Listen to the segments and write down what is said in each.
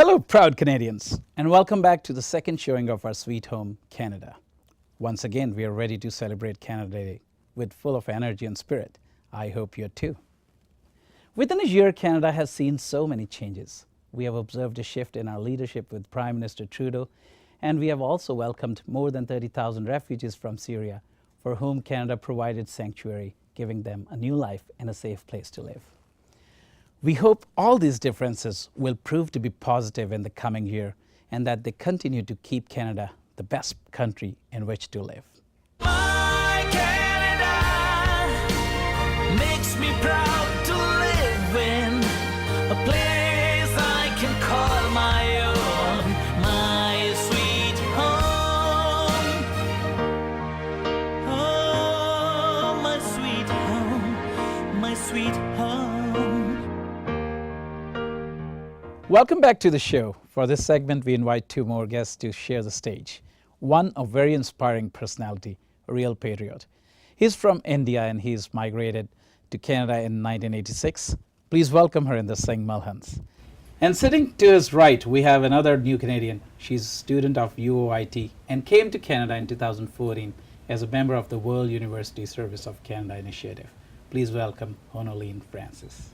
Hello, proud Canadians, and welcome back to the second showing of our Sweet Home, Canada. Once again, we are ready to celebrate Canada Day with full of energy and spirit. I hope you're too. Within a year, Canada has seen so many changes. We have observed a shift in our leadership with Prime Minister Trudeau, and we have also welcomed more than 30,000 refugees from Syria, for whom Canada provided sanctuary, giving them a new life and a safe place to live. We hope all these differences will prove to be positive in the coming year and that they continue to keep Canada the best country in which to live. My Canada makes me proud to live in a place I can call my own, my sweet home. Oh, my sweet home, my sweet home. Welcome back to the show. For this segment, we invite two more guests to share the stage. One, a very inspiring personality, a real patriot. He's from India and he's migrated to Canada in 1986. Please welcome her in the Singh Malhans. And sitting to his right, we have another new Canadian. She's a student of UOIT and came to Canada in 2014 as a member of the World University Service of Canada initiative. Please welcome Honoline Francis.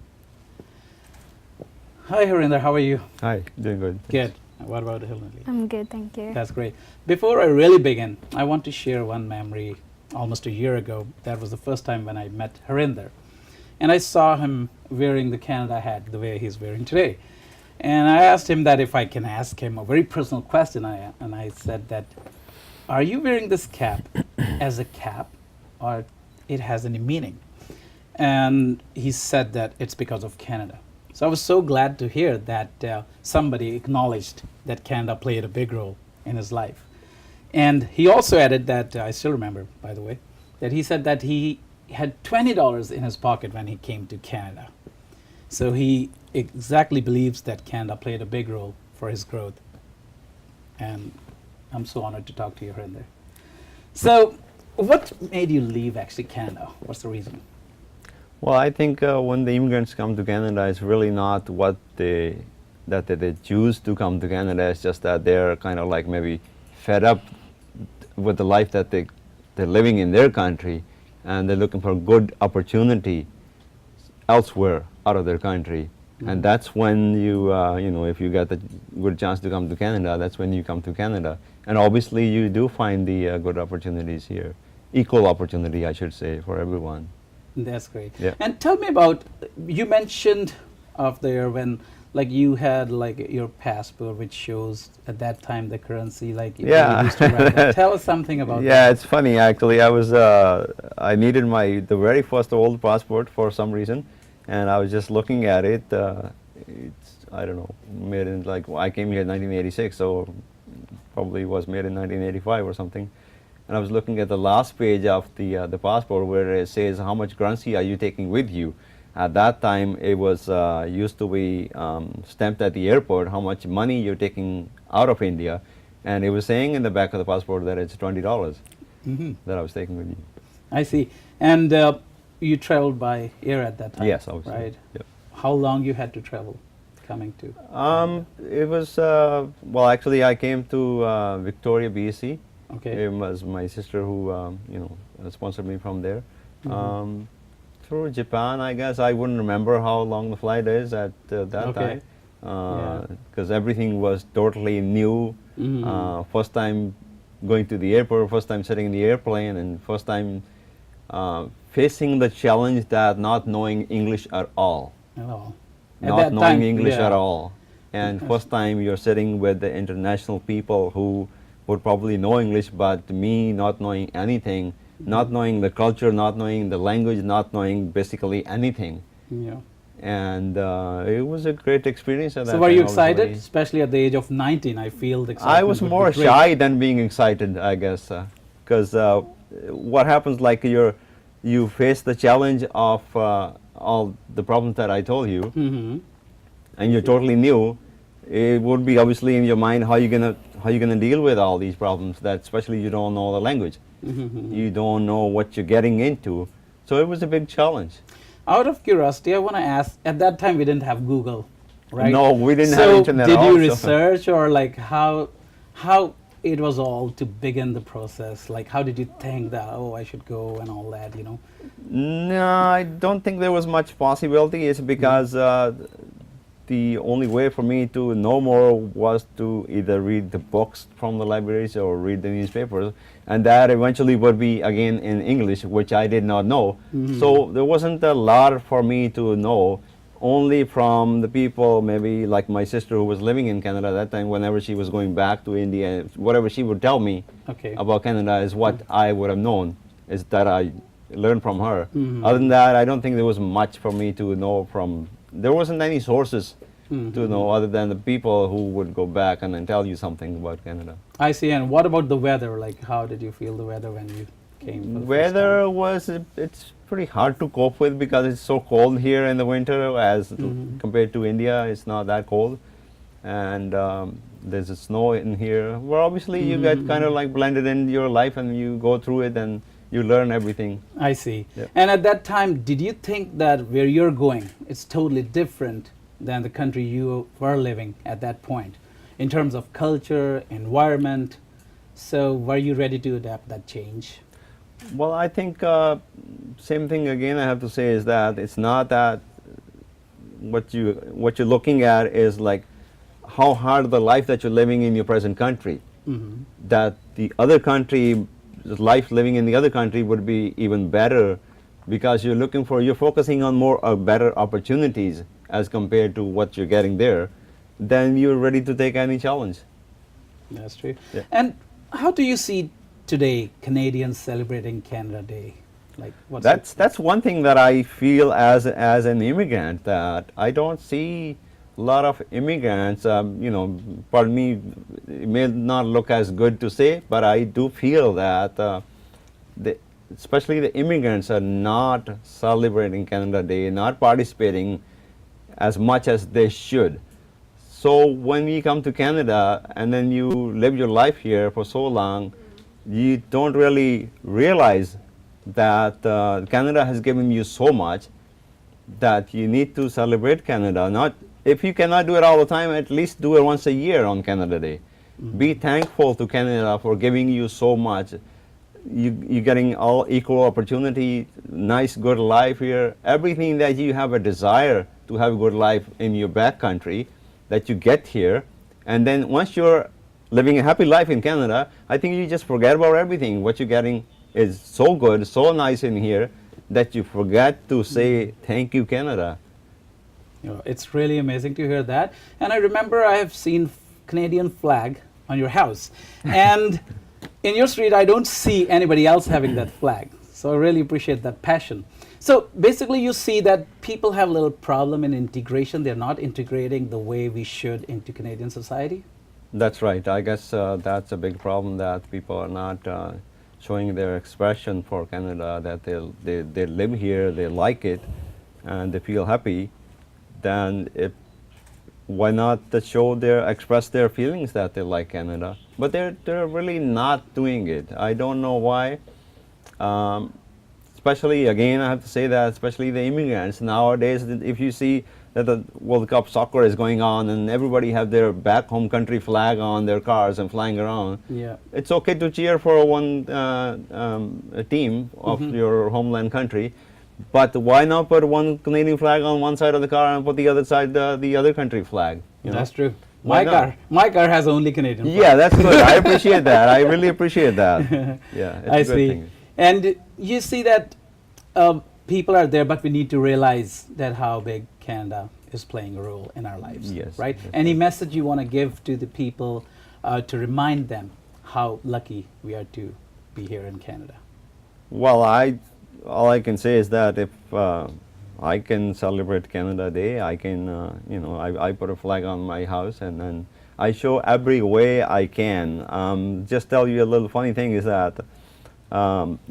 Hi, Harinder. How are you? Hi, doing good. Good. What about Hillary? I'm good, thank you. That's great. Before I really begin, I want to share one memory almost a year ago. That was the first time when I met Harinder. And I saw him wearing the Canada hat the way he's wearing today. And I asked him that if I can ask him a very personal question. And I said that, are you wearing this cap as a cap or it has any meaning? And he said that it's because of Canada. So I was so glad to hear that somebody acknowledged that Canada played a big role in his life. And he also added that, I still remember, by the way, that he said that he had $20 in his pocket when he came to Canada. So he exactly believes that Canada played a big role for his growth. And I'm so honored to talk to you, Harinder. So what made you leave actually Canada? What's the reason? Well, I think when the immigrants come to Canada, it's really not what they choose to come to Canada. It's just that they're kind of like maybe fed up with the life that they're living in their country, and they're looking for good opportunity elsewhere out of their country. Mm-hmm. And that's when you if you get the good chance to come to Canada, that's when you come to Canada. And obviously, you do find the good opportunities here, equal opportunity, I should say, for everyone. That's great. Yeah. And tell me about, you mentioned of there when like you had like your passport which shows at that time the currency, like you used to write that. Tell us something about that. Yeah, it's funny actually. I needed the very first old passport for some reason, and I was just looking at it. It's, I don't know, made in I came here in 1986, so probably was made in 1985 or something. And I was looking at the last page of the passport where it says how much currency are you taking with you. At that time, it was used to be stamped at the airport how much money you're taking out of India, and it was saying in the back of the passport that it's $20 that I was taking with you. I see. And you traveled by air at that time? Yes, obviously. Right. Yep. How long you had to travel coming to? It was well, actually, I came to Victoria, BC. Okay. It was my sister who sponsored me from there. Through Japan, I guess. I wouldn't remember how long the flight is at that time, because everything was totally new. First time going to the airport, first time sitting in the airplane, and first time facing the challenge that not knowing English at all. Not knowing English at all. And first time you're sitting with the international people who would probably know English, but me not knowing anything, not knowing the culture, not knowing the language, not knowing basically anything. Yeah. And it was a great experience at that time. So were you excited, especially at the age of 19? I feel the excitement. I was more shy than being excited, I guess, because what happens, like you face the challenge of all the problems that I told you, and you're totally new. It would be obviously in your mind how you gonna deal with all these problems, that especially you don't know the language. You don't know what you're getting into. So it was a big challenge. Out of curiosity, I want to ask, at that time we didn't have Google. right? No, we didn't so have internet did you also. research, or like how it was all to begin the process? Like, how did you think that, oh, I should go and all that, you know? No, I don't think there was much possibility. It's because the only way for me to know more was to either read the books from the libraries or read the newspapers, and that eventually would be again in English, which I did not know. So there wasn't a lot for me to know, only from the people, maybe like my sister who was living in Canada at that time. Whenever she was going back to India, whatever she would tell me Okay. about Canada is what I would have known, is that I learned from her. Other than that, I don't think there was much for me to know from. There wasn't any sources to know other than the people who would go back and then tell you something about Canada. I see. And what about the weather? Like, how did you feel the weather when you came? For the first Weather time? was, it's pretty hard to cope with because it's so cold here in the winter as compared to India. It's not that cold. And there's a snow in here where obviously you get kind of like blended in your life and you go through it and you learn everything. I see. Yep. And at that time, did you think that where you're going, it's totally different than the country you were living at that point, in terms of culture, environment? So were you ready to adapt that change? Well, I think same thing again I have to say is that it's not that what you're looking at is like how hard the life that you're living in your present country. That the other country, life living in the other country would be even better because you're focusing on more better opportunities as compared to what you're getting there. Then you're ready to take any challenge. That's true. Yeah. And how do you see today Canadians celebrating Canada Day? Like, what's your- That's one thing that I feel as an immigrant, that I don't see a lot of immigrants. Pardon me, it may not look as good to say, but I do feel that especially the immigrants are not celebrating Canada Day, not participating as much as they should. So when you come to Canada and then you live your life here for so long, you don't really realize that Canada has given you so much that you need to celebrate Canada. Not, if you cannot do it all the time, at least do it once a year on Canada Day. Be thankful to Canada for giving you so much. You're getting all equal opportunity, nice, good life here. Everything that you have a desire to have a good life in your back country, that you get here. And then once you're living a happy life in Canada, I think you just forget about everything. What you're getting is so good, so nice in here, that you forget to say, thank you, Canada. You know, it's really amazing to hear that. And I remember I have seen Canadian flag on your house. And in your street, I don't see anybody else having that flag. So I really appreciate that passion. So basically, you see that people have a little problem in integration. They're not integrating the way we should into Canadian society. That's right. I guess that's a big problem, that people are not showing their expression for Canada, that they live here, they like it, and they feel happy. Then why not express their feelings that they like Canada? But they're really not doing it. I don't know why. Especially, again, I have to say that, especially the immigrants nowadays, if you see that the World Cup soccer is going on and everybody have their back home country flag on their cars and flying around, Yeah. it's okay to cheer for one a team of your homeland country, but why not put one Canadian flag on one side of the car and put the other side the other country flag? You know? That's true. Why My car has only Canadian flag. Yeah, that's good. I appreciate that. I really appreciate that. Yeah, it's I a good see. thing. And you see that people are there, but we need to realize that how big Canada is playing a role in our lives. Yes, Right? that's Any right. message you want to give to the people to remind them how lucky we are to be here in Canada? Well, all I can say is that if I can celebrate Canada Day, I can, I put a flag on my house and then I show every way I can. Just tell you a little funny thing is that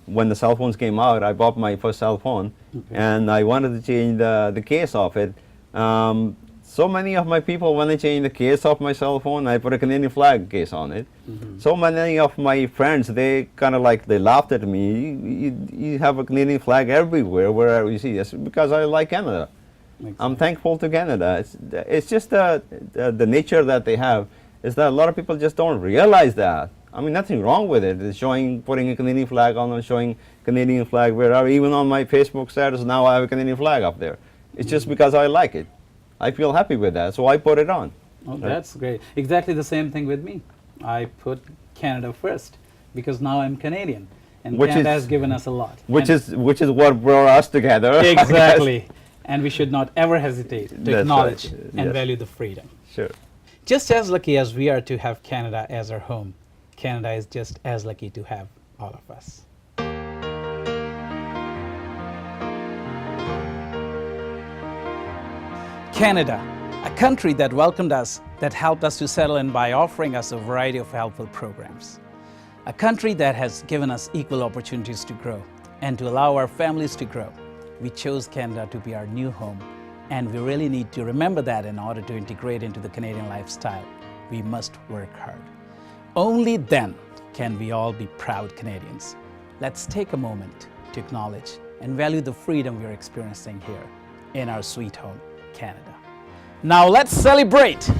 when the cell phones came out, I bought my first cell phone, and I wanted to change the case of it. So many of my people, when I changed the case of my cell phone, I put a Canadian flag case on it. So many of my friends, they kind of like, they laughed at me. You have a Canadian flag everywhere, wherever you see. That's because I like Canada. I'm thankful to Canada. It's just the nature that they have is that a lot of people just don't realize that. I mean, nothing wrong with it. It's putting a Canadian flag on and showing Canadian flag wherever. Even on my Facebook status now, I have a Canadian flag up there. It's just because I like it. I feel happy with that, so I put it on. Oh, that's great. Exactly the same thing with me. I put Canada first because now I'm Canadian, and Canada has given us a lot. Which is what brought us together. Exactly. And we should not ever hesitate to That's acknowledge right. and Yes. value the freedom. Sure. Just as lucky as we are to have Canada as our home, Canada is just as lucky to have all of us. Canada, a country that welcomed us, that helped us to settle in by offering us a variety of helpful programs. A country that has given us equal opportunities to grow and to allow our families to grow. We chose Canada to be our new home, and we really need to remember that in order to integrate into the Canadian lifestyle. We must work hard. Only then can we all be proud Canadians. Let's take a moment to acknowledge and value the freedom we're experiencing here in our sweet home, Canada. Now let's celebrate!